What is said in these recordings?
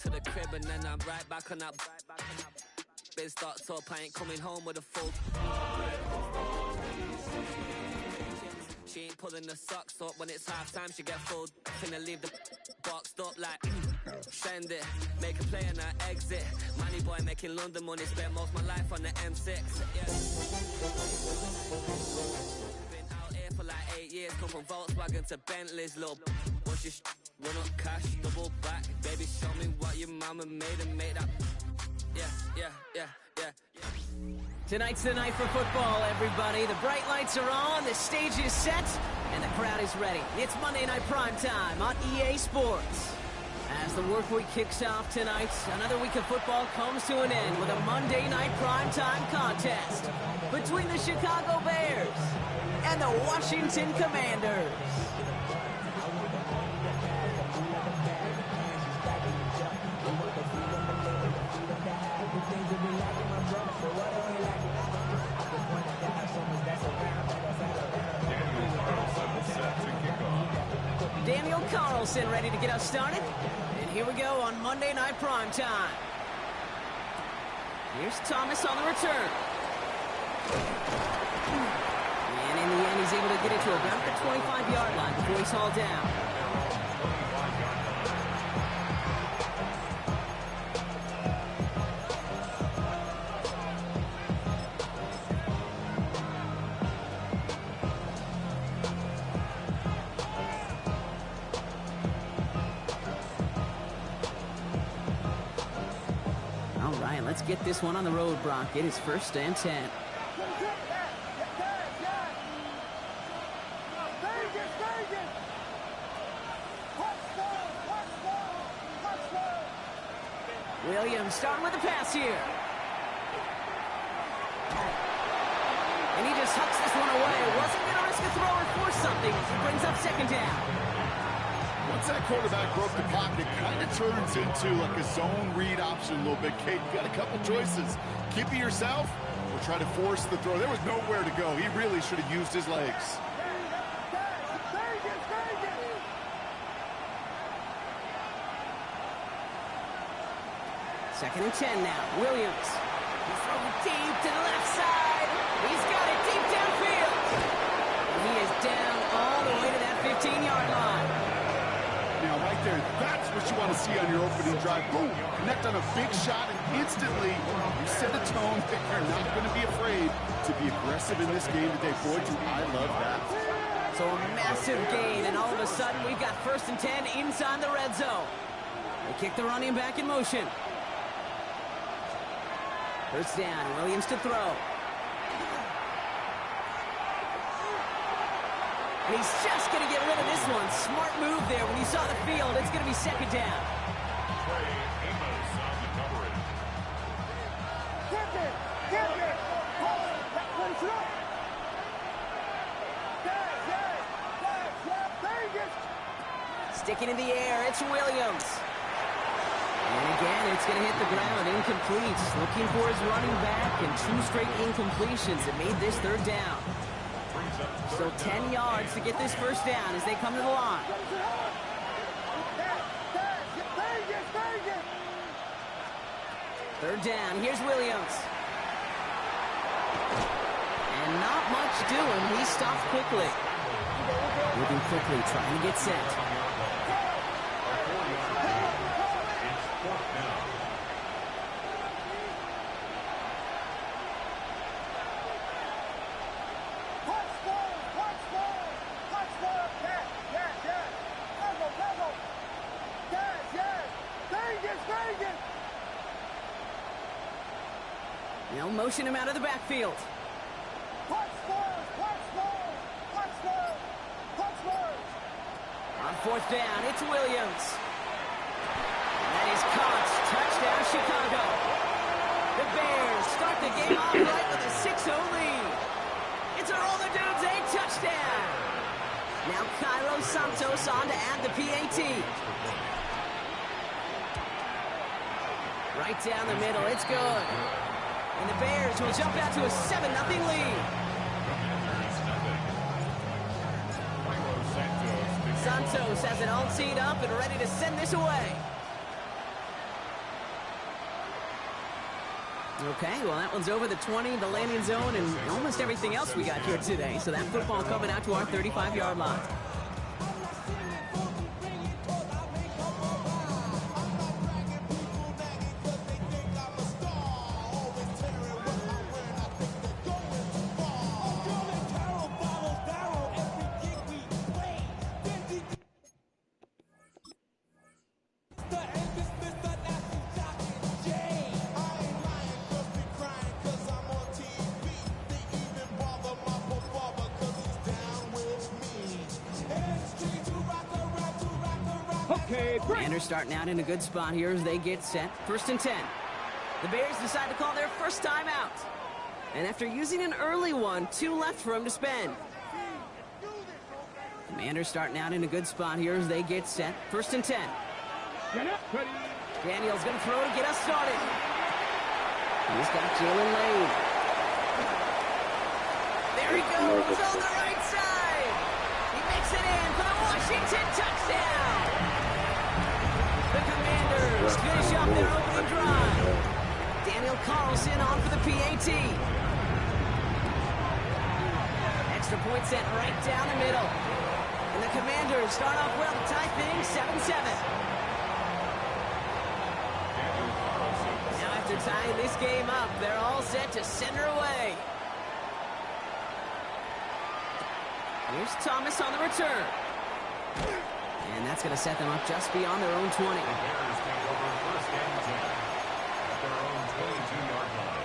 To the crib and then I'm right back on that. Biz starts up, I ain't coming home with a full. She ain't pulling the socks up when it's half time. She get full. Finna leave the boxed up like send it, make a play and I exit. Money boy making London money, spent most of my life on the M6. Yeah. Been out here for like 8 years, come from Volkswagen to Bentleys, little. What's your run up cash, double back, baby, show me what your mama made and made up. Yeah. Tonight's the night for football, everybody. The bright lights are on, the stage is set, and the crowd is ready. It's Monday Night Primetime on EA Sports. As the work week kicks off tonight, another week of football comes to an end with a Monday Night Primetime contest between the Chicago Bears and the Washington Commanders. Daniel Carlson ready to get us started. And here we go on Monday Night Primetime. Here's Thomas on the return. And in the end, he's able to get it to about the 25-yard line before he's hauled down. Let's get this one on the road, Brock. It is 1st and 10. Williams starting with the pass here. And he just hucks this one away. Wasn't going to risk a throw or force something. He brings up 2nd down. Once that quarterback broke the pocket, kind of turns into like a zone read option a little bit. Kate, you got a couple choices. Keep it yourself or try to force the throw. There was nowhere to go. He really should have used his legs. 2nd and 10 now. Williams. He's throwing deep to the left side. He's got it deep downfield. And he is down all the way to that 15-yard line. Now, right there, that's what you want to see on your opening drive. Boom, connect on a big shot, and instantly you set a tone that you're not going to be afraid to be aggressive in this game today. Boy, do I love that. So a massive gain, and all of a sudden we've got 1st and 10 inside the red zone. They kick the running back in motion. 1st down, Williams to throw. And he's just going to get rid of this one. Smart move there. When he saw the field, it's going to be 2nd down. Trey Amos on the coverage. Sticking in the air, it's Williams. And again, it's going to hit the ground, incomplete. Looking for his running back, and 2 straight incompletions that made this 3rd down. So 10 yards to get this 1st down as they come to the line. 3rd down, here's Williams. And not much doing, he stopped quickly. Moving quickly, trying to get set. They'll motion him out of the backfield. On 4th down, it's Williams. And that is caught. Touchdown, Chicago. The Bears start the game off right with a 6-0 lead. It's a roll the dudes, a touchdown. Now Cairo Santos on to add the PAT. Right down the middle, it's good. And the Bears will jump out to a 7-0 lead. Santos has it all teed up and ready to send this away. Okay, well, that one's over the 20, the landing zone, and almost everything else we got here today. So that football coming out to our 35-yard line. Commanders starting out in a good spot here as they get set. 1st and 10. The Bears decide to call their first time out. And after using an early one, 2 left for them to spend. Commanders starting out in a good spot here as they get set. 1st and 10. Daniels going to throw to get us started. He's got Jalen Lane. There he goes on the right side. He makes it in for the Washington touchdown. The Commanders finish up their opening drive. Daniel Carlson on for the PAT. Extra point set right down the middle. And the Commanders start off well to tie things 7-7. Now after tying this game up, they're all set to send her away. Here's Thomas on the return. And that's going to set them up just beyond their own 20. The Bears take over 1st and 10 at their own 22-yard line.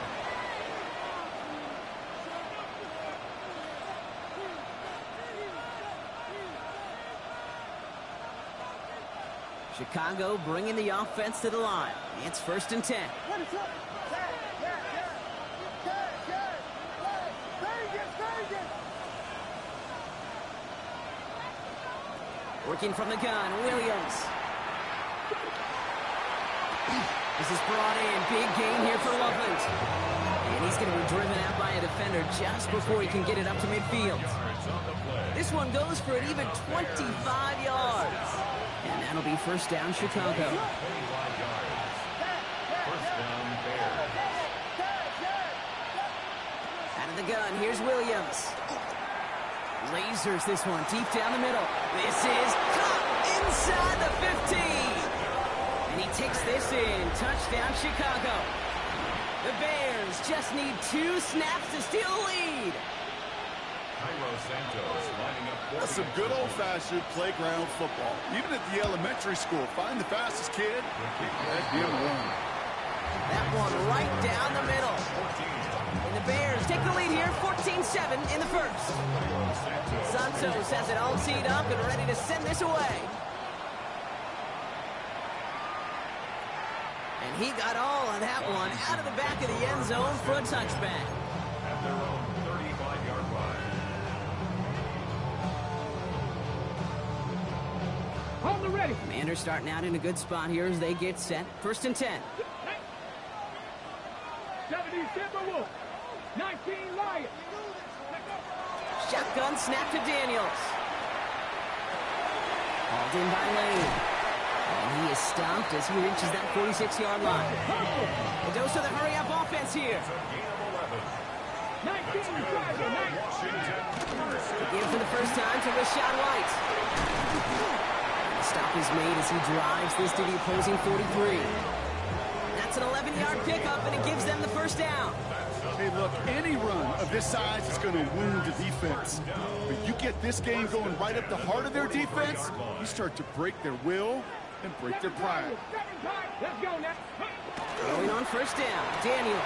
Chicago bringing the offense to the line. It's 1st and 10. Working from the gun, Williams. This is brought in. Big gain here for Loveland. And he's going to be driven out by a defender just before he can get it up to midfield. This one goes for an even 25 yards. And that'll be 1st down, Chicago. 25 yards. 1st down, Bears. Out of the gun, here's Williams. Lasers this one deep down the middle. This is caught inside the 15. And he takes this in. Touchdown, Chicago. The Bears just need 2 snaps to steal a lead. Cairo Santos lining up. That's some good old-fashioned playground football. Even at the elementary school, find the fastest kid and give him a run. That one right down the middle. And the Bears take the lead here, 14-7 in the 1st. Santos has it all teed up and ready to send this away. And he got all of that one out of the back of the end zone for a touchback. At their own 35-yard line. Hold the ready. Commanders starting out in a good spot here as they get set. 1st and 10. 70 Timberwolves. 19 Lions. Shotgun snap to Daniels. Hauled in by Lane. And he is stopped as he reaches that 46-yard line. A dose of the hurry-up offense here. Gain of 11. 19 Tiger. Again for the first time to Rashad White. The stop is made as he drives this to the opposing 43. That's an 11-yard pickup, and it gives them the 1st down. Hey, look, any run of this size is going to wound the defense. But you get this game going right up the heart of their defense, you start to break their will and break their pride. Let's go now. Going on 1st down, Daniels.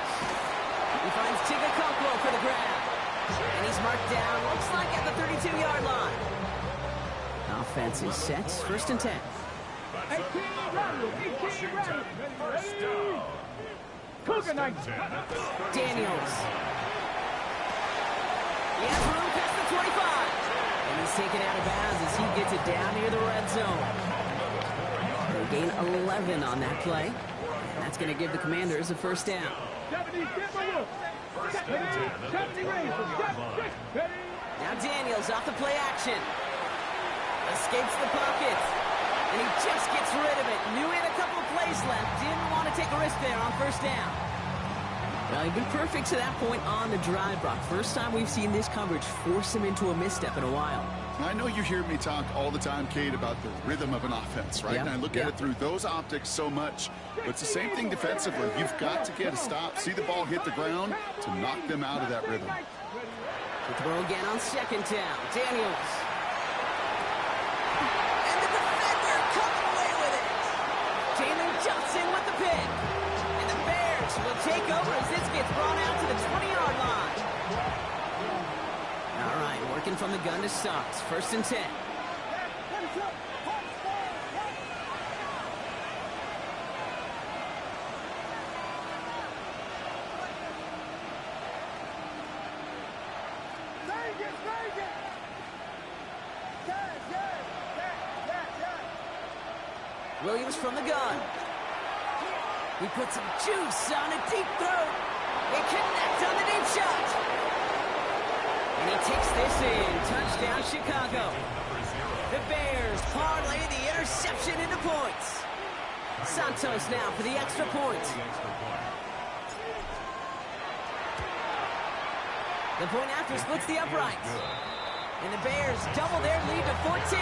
He finds Tigger Cockwell for the grab. And he's marked down, looks like at the 32-yard line. Offense is set, 1st and 10. 18 ready. 18 ready. First down. Cougar night. Daniels. He has room past the 25. And he's taken out of bounds as he gets it down near the red zone. They gain 11 on that play. And that's going to give the Commanders a 1st down. 70 Timberwolves. 70 Ravens. Now Daniels off the play action. Escapes the pocket. And he just gets rid of it. Knew he had a couple of plays left. Didn't want to take a risk there on 1st down. Well, he'd been perfect to that point on the drive, Brock. First time we've seen this coverage force him into a misstep in a while. I know you hear me talk all the time, Kate, about the rhythm of an offense, right? Yeah. And I look at it through those optics so much. But it's the same thing defensively. You've got to get a stop, see the ball hit the ground to knock them out of that rhythm. The throw again on second down. Daniels. And the defender coming away with it. Jalen Johnson with the pick. And the Bears will take over as this gets brought out to the 20-yard line. All right, working from the gun to start. First and 10. Williams from the gun. He puts some juice on a deep throw. They connect on the deep shot. And he takes this in. Touchdown, Chicago. The Bears parlay the interception into points. Santos now for the extra point. The point after splits the upright. And the Bears double their lead to 14.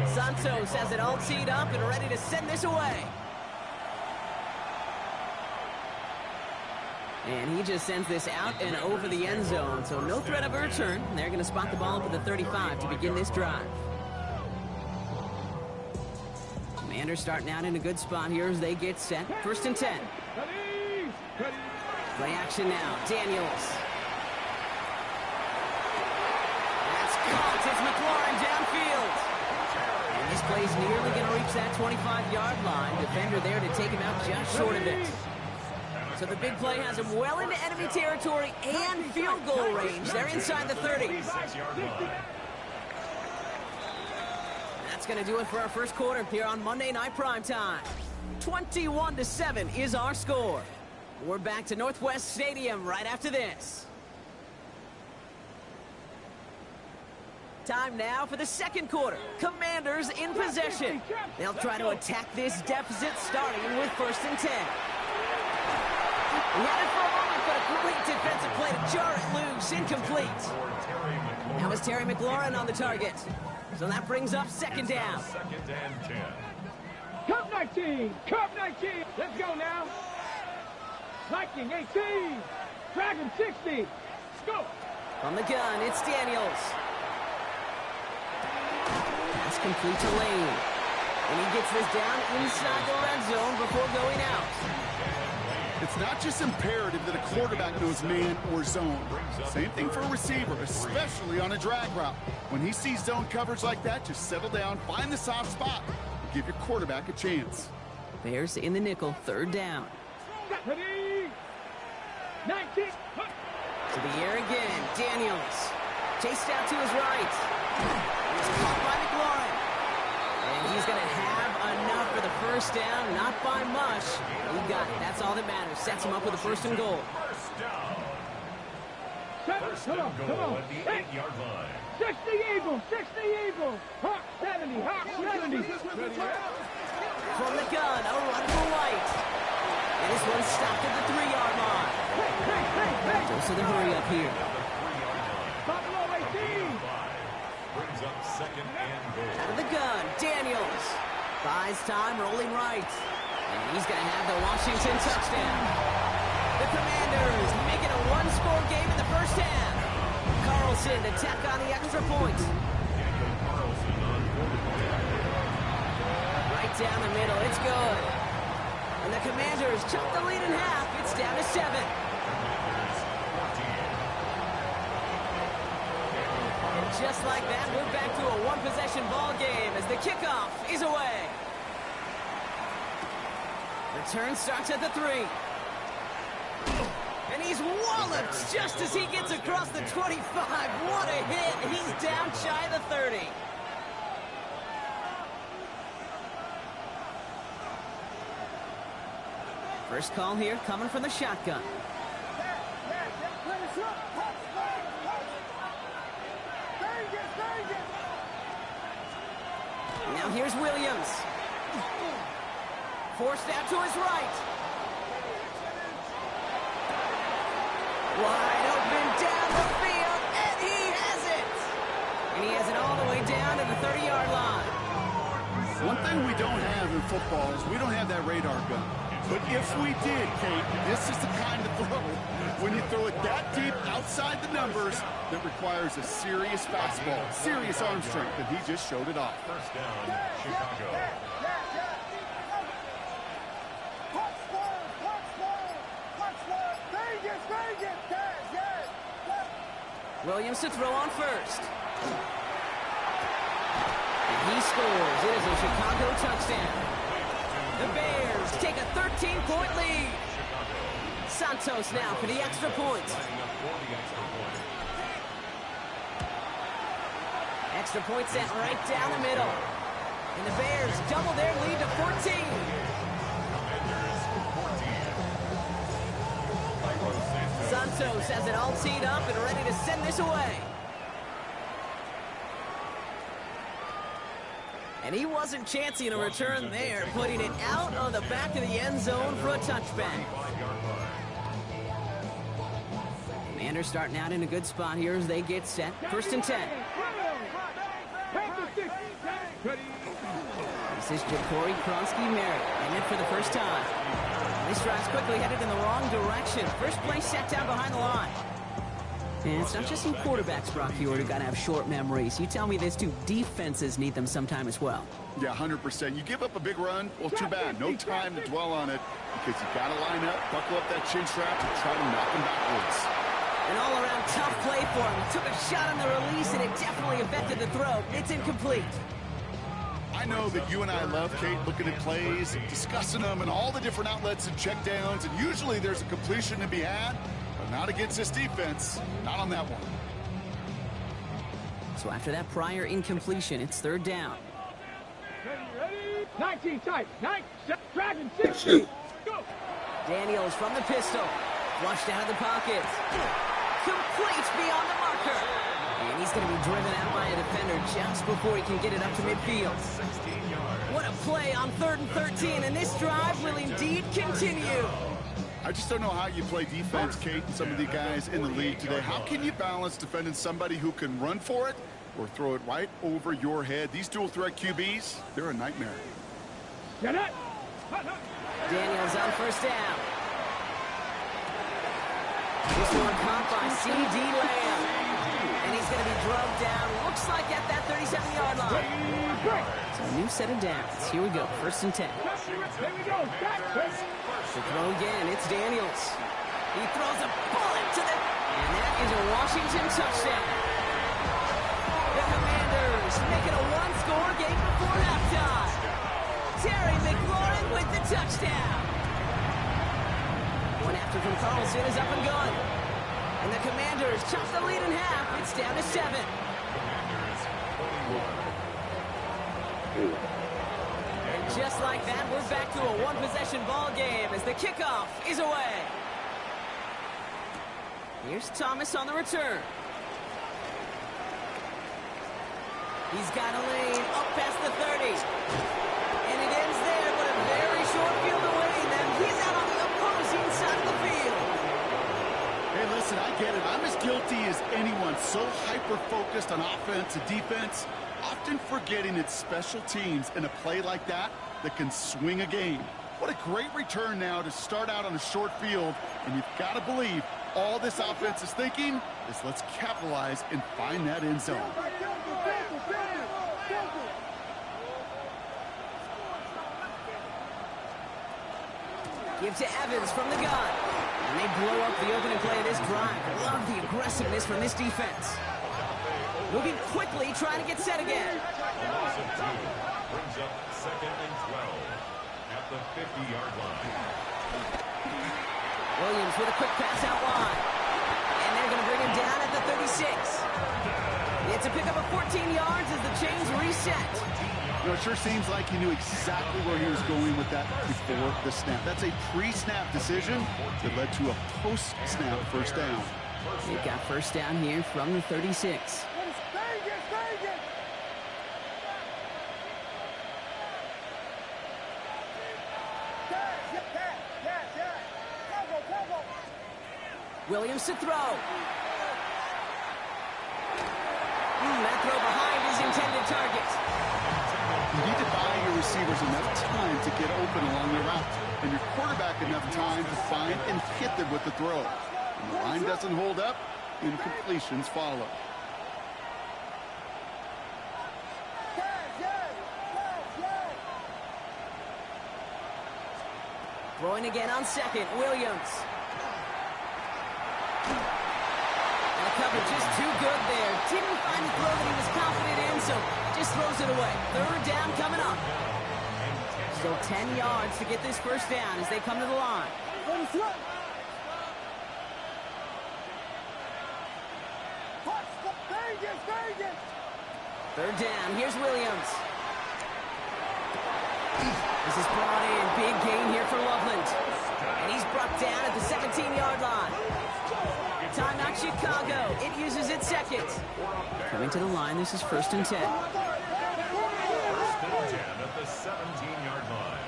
Santos has it all teed up and ready to send this away. And he just sends this out and over the end zone, so no threat of a return. They're going to spot the ball up at the 35 to begin this drive. Commanders starting out in a good spot here as they get set. First and 10. Play action now. Daniels. That's caught. It's McLaurin downfield. And this play's nearly going to reach that 25-yard line. Defender there to take him out just short of it. So the big play has him well into enemy territory and field goal range. They're inside the 30. That's going to do it for our first quarter here on Monday Night Primetime. 21-7 is our score. We're back to Northwest Stadium right after this. Time now for the second quarter. Commanders in possession. They'll try to attack this deficit starting with first and 10. He had it for a moment, but a great defensive play to jar it loose. Incomplete. That was Terry McLaurin on the target. So that brings up second down. Second and 10. Cup 19! Cup 19! Let's go now! Viking 18! Dragon 60! Let's go! From the gun, it's Daniels. That's complete to Lane. And he gets this down inside the red zone before going out. It's not just imperative that a quarterback knows man or zone. Same thing for a receiver, especially on a drag route. When he sees zone coverage like that, just settle down, find the soft spot, and give your quarterback a chance. Bears in the nickel, third down. Ready? 19! To the air again, Daniels. Chased out to his right. He's caught by McLaurin. And he's going to have enough for the first down, not by much. He got it. That's all that matters. Sets him up with a first and goal. First down. First Come and on, goal come on. at the 8-yard line. 60 Eagles! 60 Eagles! Hawk 70! Hawk 70! From the gun, a run for White. And this one's stopped at the 3-yard line. Hey! Goes to the hurry up here. Buffalo 18! Brings up second and goal. Out of the gun, Daniels. Buys time, rolling right. And he's going to have the Washington touchdown. The Commanders make it a one-score game in the first half. Carlson to tack on the extra point. Right down the middle, it's good. And the Commanders chop the lead in half. It's down to 7. And just like that, we're back to a one-possession ball game as the kickoff is away. Return starts at the 3. And he's walloped just as he gets across the 25. What a hit. He's down shy of the 30. First call here coming from the shotgun. Now here's Williams. Forced out to his right. Wide open down the field, and he has it! And he has it all the way down to the 30-yard line. One thing we don't have in football is we don't have that radar gun. But if we did, Kate, this is the kind of throw, when you throw it that deep outside the numbers, that requires a serious fastball, serious arm strength, and he just showed it off. First down, Chicago. Williams to throw on first. And he scores. It is a Chicago touchdown. The Bears take a 13-point lead. Santos now for the extra point. Extra point set right down the middle. And the Bears double their lead to 14. Santos has it all teed up and ready to send this away. And he wasn't chancing a return there, putting it out on the back of the end zone for a touchback. Commanders starting out in a good spot here as they get set. First and 10. This is Ja'Cory Kronsky-Merritt, and in for the first time. This drive's quickly headed in the wrong direction. First play set down behind the line. And it's not just some quarterbacks, Brock Huard, who got to have short memories. You tell me this too, defenses need them sometime as well. Yeah, 100%. You give up a big run, well, too bad. No time to dwell on it because you got to line up, buckle up that chin strap, and try to knock him backwards. An all-around tough play for him. Took a shot on the release, and it definitely affected the throw. It's incomplete. I know that you and I love, Kate, looking at plays, discussing them, and all the different outlets and checkdowns, and usually there's a completion to be had, but not against this defense. Not on that one. So after that prior incompletion, it's third down. Ready? 19 tight. 9, Dragon 60. Go. Daniels from the pistol. Flushed out of the pocket. Complete beyond the marker. And he's going to be driven out by a defender just before he can get it up to midfield. What a play on 3rd and 13, and this drive will indeed continue. I just don't know how you play defense, Kate, and some of the guys in the league today. How can you balance defending somebody who can run for it or throw it right over your head? These dual threat QBs, they're a nightmare. Get it. Daniels on first down. This one caught by C.D. Lamb. And he's going to be drugged down, looks like at that 37-yard line. So a new set of downs. Here we go, first and 10. Here we go. The throw again, it's Daniels. He throws a bullet to the... And that is a Washington touchdown. The Commanders make it a one-score game before halftime. Terry McLaurin with the touchdown. One after from Carlson is up and gone. And the Commanders chop the lead in half. It's down to 7. And just like that, we're back to a one-possession ball game as the kickoff is away. Here's Thomas on the return. He's got a lane up past the 30. And it ends there, but a very short field away. Then he's out on the opposing side of the field. Hey, listen, I get it. I'm as guilty as anyone. So hyper-focused on offense and defense, often forgetting it's special teams in a play like that can swing a game. What a great return now to start out on a short field, and you've got to believe all this offense is thinking is let's capitalize and find that end zone. Give to Evans from the gun. And they blow up the opening play of this drive. Love the aggressiveness from this defense. Moving quickly, trying to get set again. Brings up 2nd and 12 at the 50-yard line. Williams with a quick pass out wide. And they're going to bring him down at the 36. It's a pickup of 14 yards as the chains reset. You know, it sure seems like he knew exactly where he was going with that before the snap. That's a pre-snap decision that led to a post-snap first down. They've got first down here from the 36. Williams to throw. That throw behind his intended target. You need to buy your receivers enough time to get open along their route, and your quarterback enough time to find and hit them with the throw. When the line doesn't hold up, incompletions follow. Throwing again on second, Williams. And the coverage just too good there. Didn't find the throw that he was confident in, so just throws it away. Third down coming up. Still 10 yards to get this first down as they come to the line. Third down, here's Williams. This is brought in. Big gain here for Loveland. And he's brought down at the 17-yard line. Timeout Chicago. It uses its second. Coming to the line, this is 1st and 10. 1st and 10 at the 17-yard line.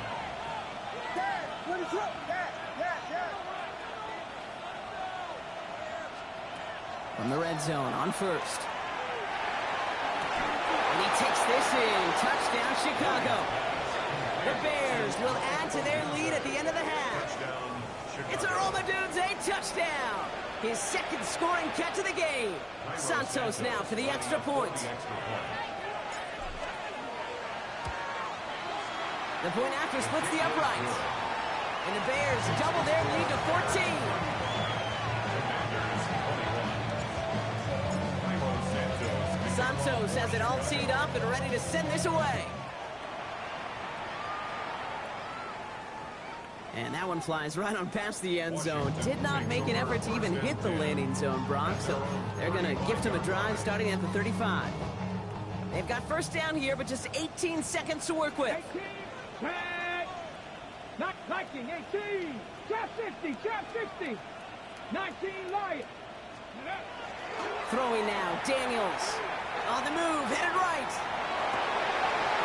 From the red zone on 1st. And he takes this in. Touchdown Chicago. The Bears will add to their lead at the end of the half. It's Earl Madunze, touchdown. His second scoring catch of the game. Santos now for the extra point. The point after splits the upright. And the Bears double their lead to 14. Santos has it all teed up and ready to send this away. And that one flies right on past the end zone. Did not make an effort to even hit the landing zone, Brock. So they're going to gift him a drive starting at the 35. They've got first down here, but just 18 seconds to work with. 18, tag. Not Viking, 18. Trap 50, trap 60. 19, Lions. Throwing now, Daniels. On the move, headed right.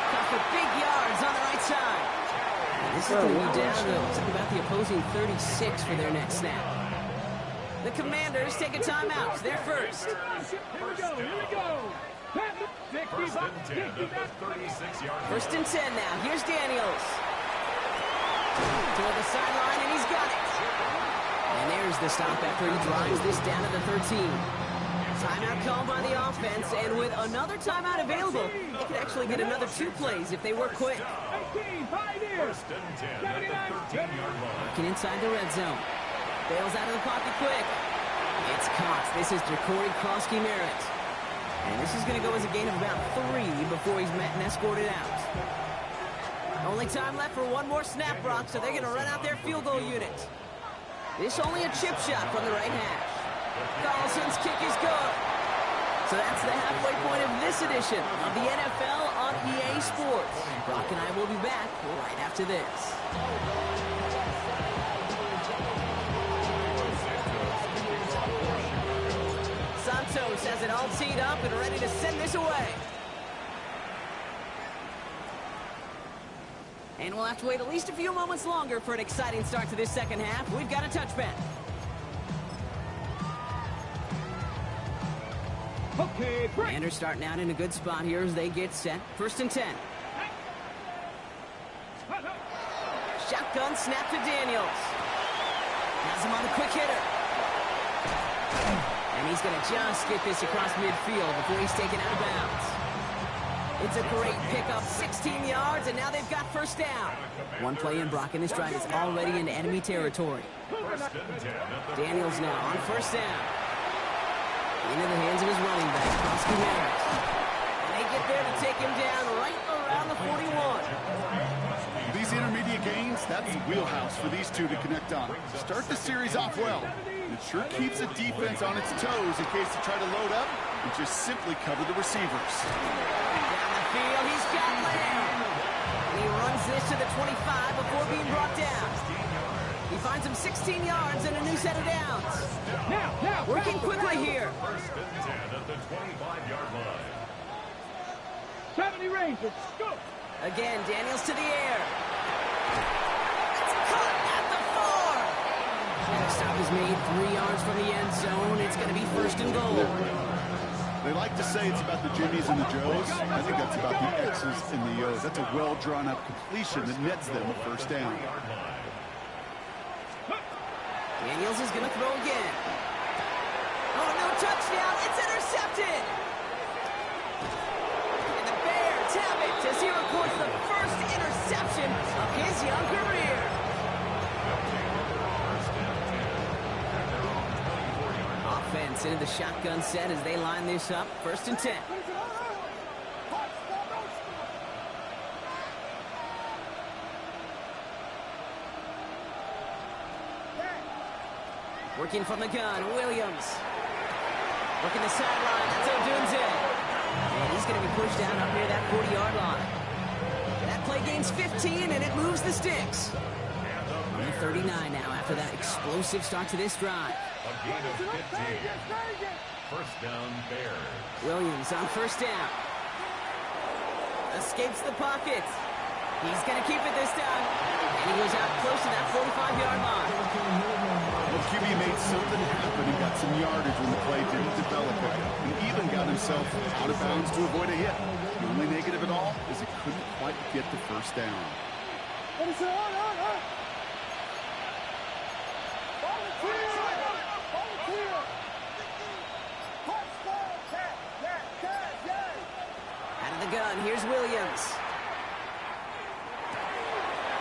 Got for big yards on the right side. This is going to be down to about the opposing 36 for their next snap. The Commanders take a timeout. They're first. Here we go, here we go. 1st and 10 at the 36-yard line. 1st and 10 now. Here's Daniels. Toward the sideline, and he's got it. And there's the stop after he drives this down to the 13. Timeout called by the offense, and with another timeout available, they could actually get another 2 plays if they work quick. 18, 5 years. 1st and 10 at the 13-yard line. Looking inside the red zone. Bails out of the pocket quick. It's caught. This is Jacory Krosky-Merritt. And this is going to go as a gain of about 3 before he's met and escorted out. Only time left for one more snap, Brock, so they're going to run out their field goal unit. This only a chip shot from the right hash. Carlson's kick is good. So that's the halfway point of this edition of the NFL on EA Sports. Brock and I will be back right after this. Santos has it all teed up and ready to send this away. And we'll have to wait at least a few moments longer for an exciting start to this second half. We've got a touchback. Okay, break. Commanders starting out in a good spot here as they get set. 1st and 10. Shotgun snap to Daniels. Has him on the quick hitter. And he's going to just get this across midfield before he's taken out of bounds. It's a great pickup, 16 yards, and now they've got first down. One play in, Brock, and this drive is already into enemy territory. Daniels now on first down. Into the hands of his running back, Krosky-Merritt. And they get there to take him down right around the 41. These intermediate gains, that's the wheelhouse for these two to connect on. Start the series off well. It sure keeps the defense on its toes in case they try to load up and just simply cover the receivers. Down the field, he's got Lamb. And he runs this to the 25 before being brought down. He finds him 16 yards and a new set of downs. Now, Working quickly here. 1st and 10 at the 25-yard line. 70 Rangers, go. Again, Daniels to the air. It's caught. And the stop is made 3 yards from the end zone. It's going to be first and goal. They like to say it's about the Jimmies and the Joes. I think that's about the X's and the O's. That's a well-drawn-up completion that nets them a first down. Daniels is going to throw again. Oh, no touchdown. It's intercepted. And the Bears have it as he records the first interception of his young career. Offense into the shotgun set as they line this up. First and 10. Working from the gun, Williams. Working the sideline, that's Odunze. And he's going to be pushed down up near that 40-yard line. That play gains 15, and it moves the sticks. On the 39 now after that explosive start to this drive. A gain of 15. First down, Bears. Williams on first down. Escapes the pocket. He's going to keep it this time. And he goes out close to that 45-yard line. Well, QB made something happen and got some yardage when the play didn't develop it. And even got himself out of bounds to avoid a hit. The only negative at all is he couldn't quite get the first down. Out of the gun, here's Williams.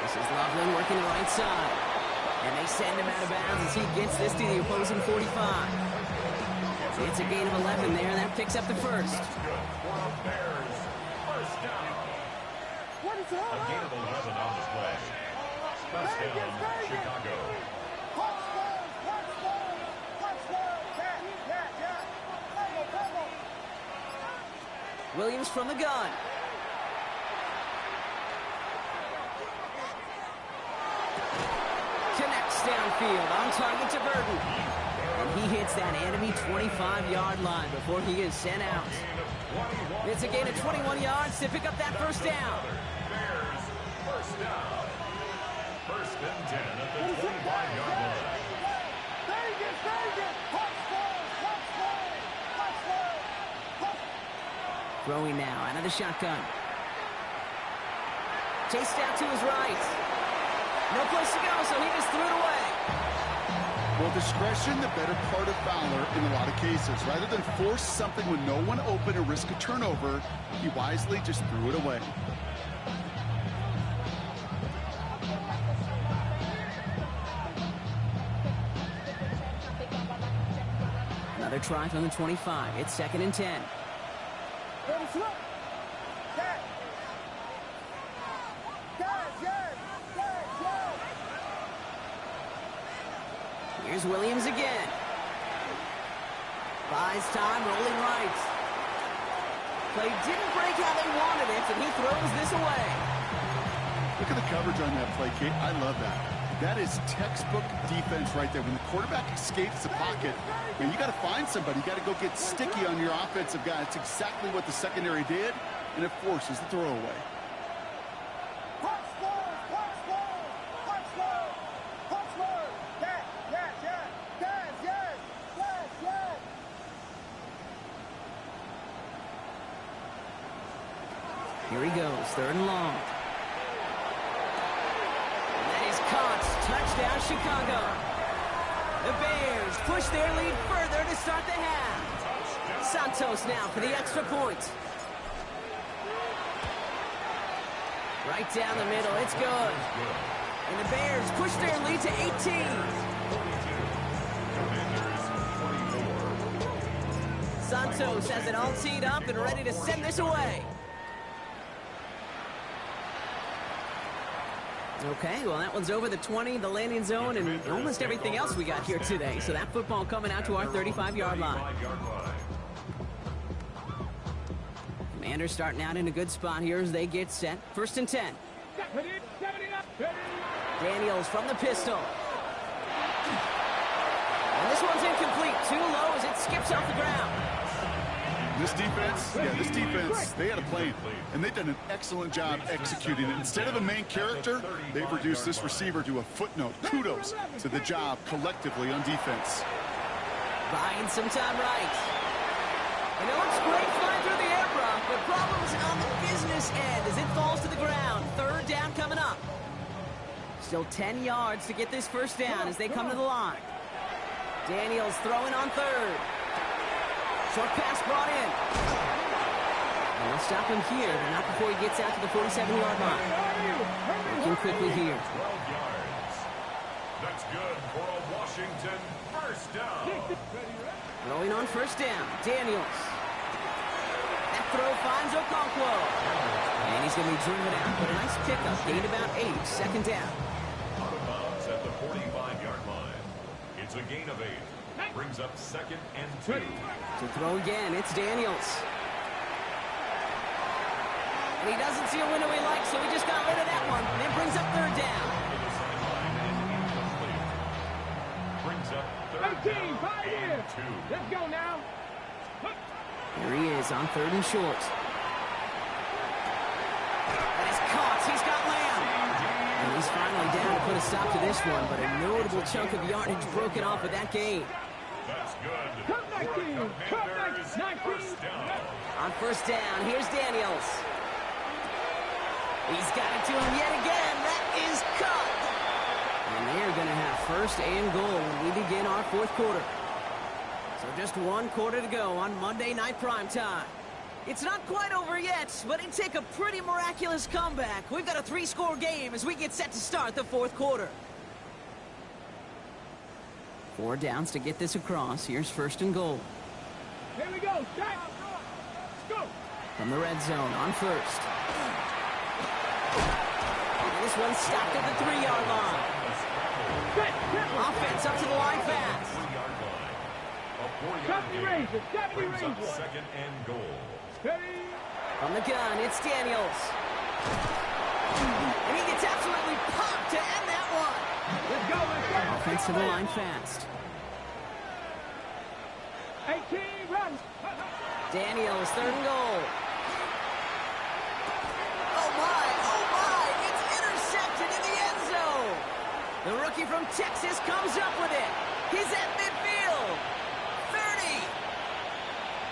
This is Loveland working the right side. And they send him out of bounds as he gets this to the opposing 45. It's a gain of 11 there, and that picks up the first. A gain of 11 on the play. First down, Chicago. Williams from the gun. Connects downfield, on target to Burton. And he hits that enemy 25-yard line before he is sent out. It's a gain of 21 yards to pick up that first down. Bears, first down. First and 10 at the 25-yard line. Throwing now out of the shotgun. Chased out to his right. No place to go, so he just threw it away. Well, discretion, the better part of valor in a lot of cases. Rather than force something with no one open and risk a turnover, he wisely just threw it away. Another try from the 25. It's second and 10. Here's Williams again. Buys time, rolling right. Play didn't break how they wanted it, and he throws this away. Look at the coverage on that play, Kate. I love that. That is textbook defense right there. When the quarterback escapes the pocket, you got to find somebody. You got to go get sticky on your offensive guy. It's exactly what the secondary did, and it forces the throwaway. Here he goes, third and long. And that is caught. Touchdown, Chicago. The Bears push their lead further to start the half. Santos now for the extra point. Right down the middle, it's good. And the Bears push their lead to 18. Santos has it all teed up and ready to send this away. Okay, well, that one's over the 20, the landing zone, and almost everything else we got here today. So that football coming out to our 35-yard line. Commanders starting out in a good spot here as they get set. First and 10. Daniels from the pistol. And this one's incomplete. Too low as it skips off the ground. This defense, they had a plan, and they've done an excellent job executing it. Instead of a main character, they've reduced this receiver to a footnote. Kudos to the job collectively on defense. Buying some time right. And it looks great flying through the air, Brock, but problems on the business end as it falls to the ground. Third down coming up. Still 10 yards to get this first down as they come to the line. Daniels throwing on third. Short pass brought in. And they'll stop him here, but not before he gets out to the 47-yard line. Working quickly here. 12 yards. That's good for a Washington first down. Throwing on first down. Daniels. That throw finds Okonkwo. And he's going to be driven out, but a nice pickup. Gained about 8. Second down. Out of bounds at the 45-yard line. It's a gain of 8. Brings up 2nd and 2. To throw again, it's Daniels. And he doesn't see a window he likes, so he just got rid of that one. And it brings up third down. To the sideline and incomplete. Brings up 3rd 18, down and 2. Let's go now. Here he is on 3rd and short. That is caught. He's got Lamb. And he's finally down to put a stop to this one, but a notable chunk of yardage broken off with that gain. That's good. Cup 19. Cup 19. First down. On first down, here's Daniels. He's got it to him yet again. That is cut. And they're going to have first and goal when we begin our fourth quarter. So just 1 quarter to go on Monday Night Primetime. It's not quite over yet, but it'd take a pretty miraculous comeback. We've got a 3-score game as we get set to start the fourth quarter. 4 downs to get this across. Here's first and goal. Here we go. Let's go. From the red zone on first. And this one's stopped at the 3-yard line. Offense up to the line fast. 3-yard line. A 4-yard 70 gain. Rangers. 70 Brings up Rangers. 2nd and goal. Ready. From the gun, it's Daniels. And he gets absolutely popped to end that one. Let's go. Offense to the line fast. 18, run. Daniels, 3rd and goal. Oh my, it's intercepted in the end zone. The rookie from Texas comes up with it. He's at midfield. 30.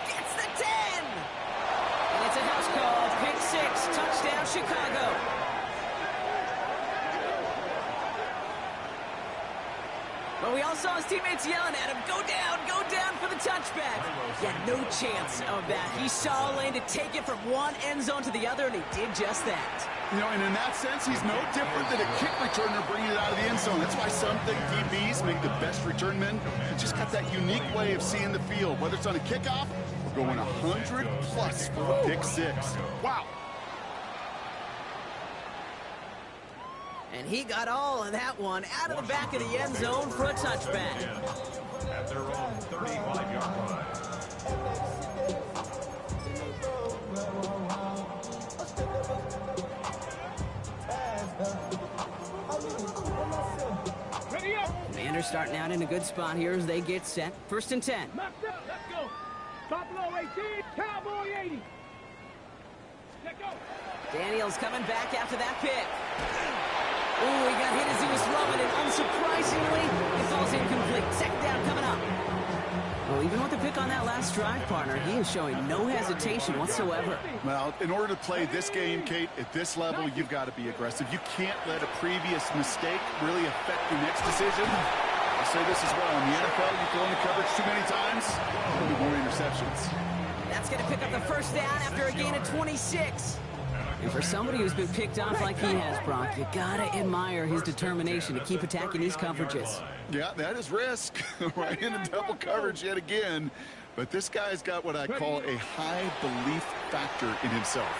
Gets the 10. And it's a house call. Pick 6. Touchdown, Chicago. But we all saw his teammates yelling at him, go down for the touchback. He had no chance of that. He saw a lane to take it from one end zone to the other, and he did just that. You know, and in that sense, he's no different than a kick returner bringing it out of the end zone. That's why some think DBs make the best return men. They just got that unique way of seeing the field, whether it's on a kickoff or going 100-plus for a pick 6. Wow. And he got all of that one out of the back of the end zone for a touchback. At their own 35-yard line. Ready up. Commanders starting out in a good spot here as they get set. 1st and 10. Left up. Let's go. Buffalo 18. Cowboy 80. Let's go. Daniels coming back after that pick. Ooh, he got hit as he was throwing it. Unsurprisingly, it falls incomplete. 2nd down coming up. Well, even with the pick on that last drive, partner, he is showing no hesitation whatsoever. Well, in order to play this game, Kate, at this level, you've got to be aggressive. You can't let a previous mistake really affect your next decision. I say this as well. In the NFL, you throw in the coverage too many times, there'll be more interceptions. That's going to pick up the first down after a gain of 26. And for somebody who's been picked off like he has, Brock, you gotta admire his determination to keep attacking these coverages. Yeah, that is risk. Right into double coverage yet again. But this guy's got what I call a high belief factor in himself.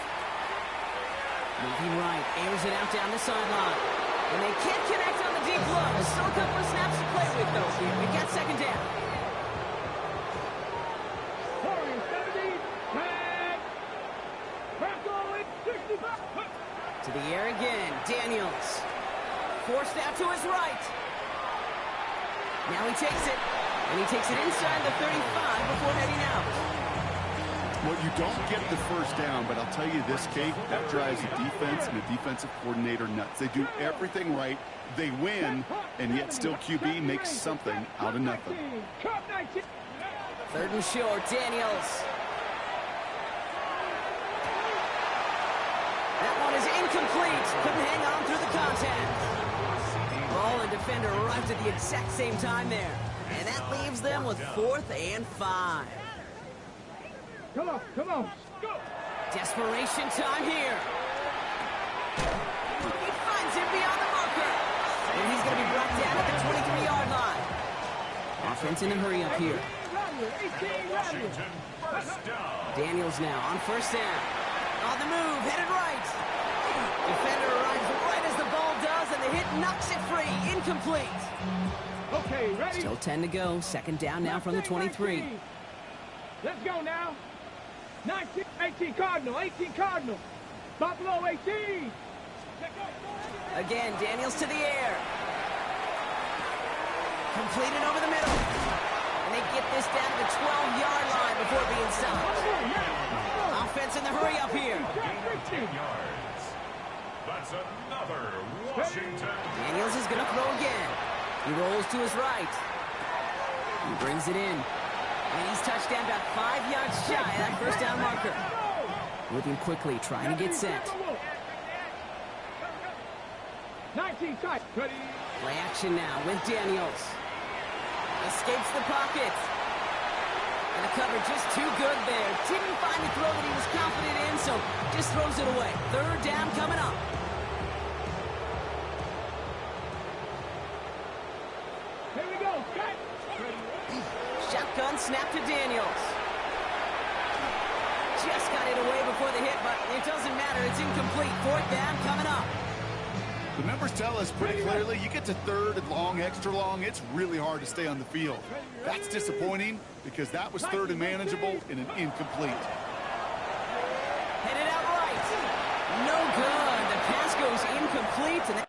Moving right, airs it out down the sideline. And they can't connect on the deep look. Still a couple of snaps to play with, though, here. We got 2nd down. To the air again, Daniels. Forced out to his right. Now he takes it, and he takes it inside the 35 before heading out. Well, you don't get the first down, but I'll tell you this, Kate, that drives the defense and the defensive coordinator nuts. They do everything right. They win, and yet still QB makes something out of nothing. 3rd and short, Daniels. That one is incomplete. Couldn't hang on through the contact. Ball and defender arrived at the exact same time there. And that leaves them with 4th and 5. Come on, come on. Desperation time here. He finds him beyond the marker. And he's going to be brought down at the 23-yard line. Offense in a hurry up here. Washington, first down. Daniels now on 1st down. On the move, headed right. Defender arrives right as the ball does, and the hit knocks it free. Incomplete. Okay, ready? Still 10 to go. 2nd down now from the 23. Let's go now. 19, 18 Cardinal, 18 Cardinal. Buffalo 18. Again, Daniels to the air. Completed over the middle. And they get this down to the 12-yard line before being stopped. Offense in the hurry up here. 10 yards. That's another Washington. Daniels is going to throw again. He rolls to his right. He brings it in. And he's touchdown about 5 yards shy of that 1st down marker. Moving quickly, trying to get set. 19 tight. Ready? Play action now with Daniels. Escapes the pocket. And the cover just too good there. Didn't find the throw that he was confident in, so just throws it away. 3rd down coming up. Here we go. Shotgun snap to Daniels. Just got it away before the hit, but it doesn't matter. It's incomplete. 4th down coming up. The numbers tell us pretty clearly, you get to 3rd and long, extra long, it's really hard to stay on the field. That's disappointing because that was 3rd and manageable and an incomplete. Headed out right. No good. The pass goes incomplete. And